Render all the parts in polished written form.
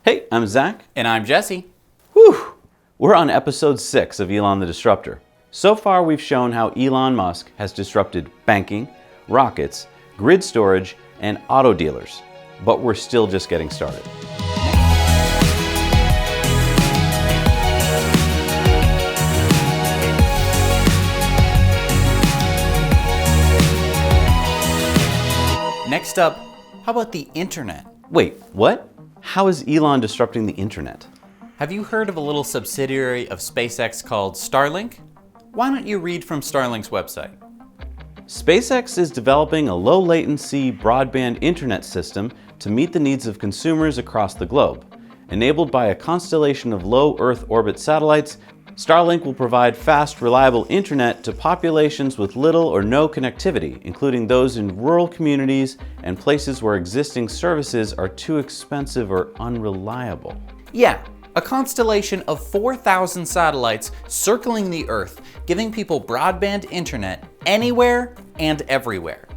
Hey, I'm Zach. And I'm Jesse. Whew! We're on episode 6 of Elon the Disruptor. So far, we've shown how Elon Musk has disrupted banking, rockets, grid storage, and auto dealers. But we're still just getting started. Next up, how about the internet? Wait, what? How is Elon disrupting the internet? Have you heard of a little subsidiary of SpaceX called Starlink? Why don't you read from Starlink's website? SpaceX is developing a low-latency broadband internet system to meet the needs of consumers across the globe. Enabled by a constellation of low Earth orbit satellites, Starlink will provide fast, reliable internet to populations with little or no connectivity, including those in rural communities and places where existing services are too expensive or unreliable. Yeah, a constellation of 4,000 satellites circling the Earth, giving people broadband internet anywhere and everywhere.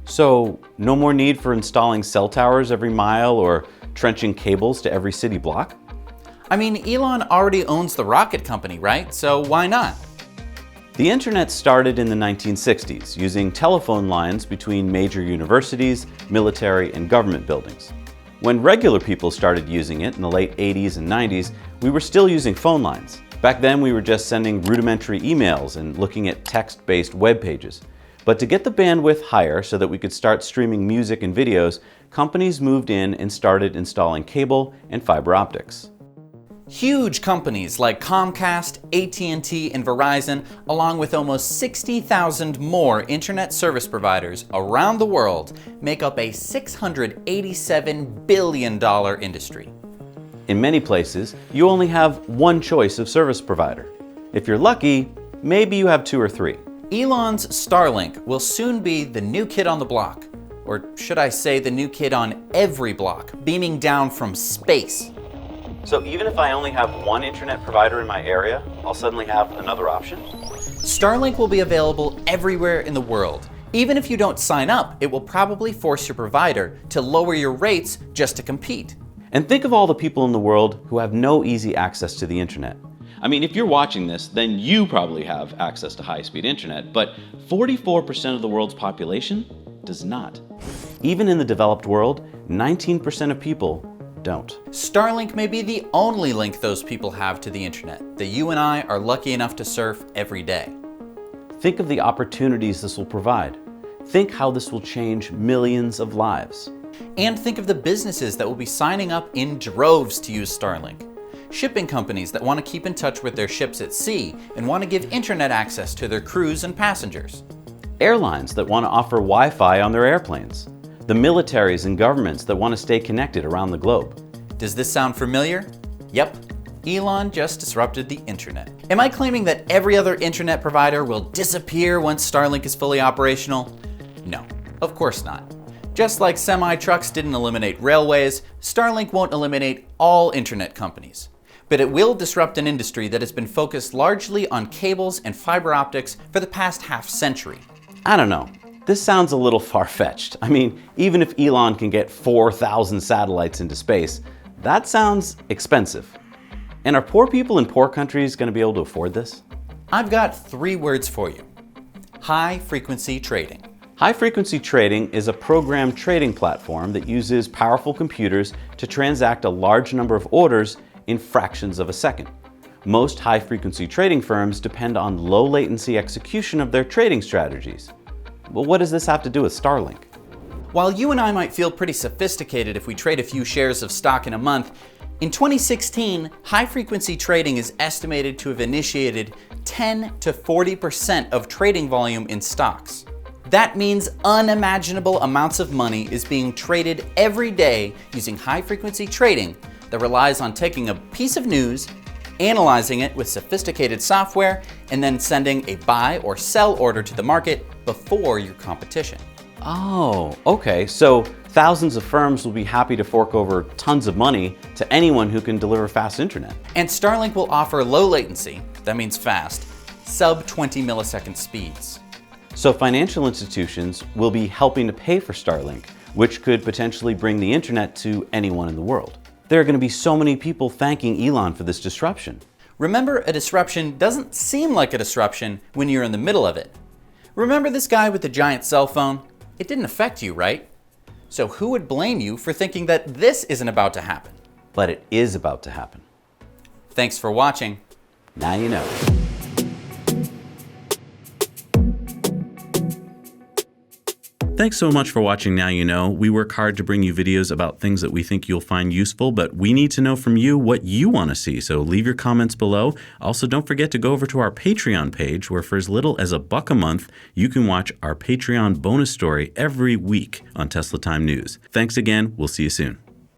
So, no more need for installing cell towers every mile or trenching cables to every city block? I mean, Elon already owns the rocket company, right? So why not? The internet started in the 1960s using telephone lines between major universities, military, and government buildings. When regular people started using it in the late 80s and 90s, we were still using phone lines. Back then, we were just sending rudimentary emails and looking at text-based web pages. But to get the bandwidth higher so that we could start streaming music and videos, companies moved in and started installing cable and fiber optics. Huge companies like Comcast, AT&T, and Verizon, along with almost 60,000 more internet service providers around the world, make up a $687 billion industry. In many places, you only have one choice of service provider. If you're lucky, maybe you have 2 or 3. Elon's Starlink will soon be the new kid on the block. Or should I say the new kid on every block, beaming down from space. So even if I only have one internet provider in my area, I'll suddenly have another option? Starlink will be available everywhere in the world. Even if you don't sign up, it will probably force your provider to lower your rates just to compete. And think of all the people in the world who have no easy access to the internet. I mean, if you're watching this, then you probably have access to high-speed internet, but 44% of the world's population does not. Even in the developed world, 19% of people don't. Starlink may be the only link those people have to the internet that you and I are lucky enough to surf every day. Think of the opportunities this will provide. Think how this will change millions of lives. And think of the businesses that will be signing up in droves to use Starlink. Shipping companies that want to keep in touch with their ships at sea and want to give internet access to their crews and passengers. Airlines that want to offer Wi-Fi on their airplanes. The militaries and governments that want to stay connected around the globe. Does this sound familiar? Yep, Elon just disrupted the internet. Am I claiming that every other internet provider will disappear once Starlink is fully operational? No, of course not. Just like semi-trucks didn't eliminate railways, Starlink won't eliminate all internet companies. But it will disrupt an industry that has been focused largely on cables and fiber optics for the past half-century. I don't know. This sounds a little far-fetched. I mean, even if Elon can get 4,000 satellites into space, that sounds expensive. And are poor people in poor countries going to be able to afford this? I've got 3 words for you. High-frequency trading. High-frequency trading is a programmed trading platform that uses powerful computers to transact a large number of orders in fractions of a second. Most high-frequency trading firms depend on low-latency execution of their trading strategies. But what does this have to do with Starlink? While you and I might feel pretty sophisticated if we trade a few shares of stock in a month, in 2016, high-frequency trading is estimated to have initiated 10 to 40% of trading volume in stocks. That means unimaginable amounts of money is being traded every day using high-frequency trading that relies on taking a piece of news, analyzing it with sophisticated software, and then sending a buy or sell order to the market before your competition. Oh, okay. So thousands of firms will be happy to fork over tons of money to anyone who can deliver fast internet. And Starlink will offer low latency, that means fast, sub 20 millisecond speeds. So financial institutions will be helping to pay for Starlink, which could potentially bring the internet to anyone in the world. There are going to be so many people thanking Elon for this disruption. Remember, a disruption doesn't seem like a disruption when you're in the middle of it. Remember this guy with the giant cell phone? It didn't affect you, right? So who would blame you for thinking that this isn't about to happen? But it is about to happen. Thanks for watching. Now you know. Thanks so much for watching Now You Know. We work hard to bring you videos about things that we think you'll find useful, but we need to know from you what you want to see, so leave your comments below. Also, don't forget to go over to our Patreon page, where for as little as $1 a month, you can watch our Patreon bonus story every week on Tesla Time News. Thanks again. We'll see you soon.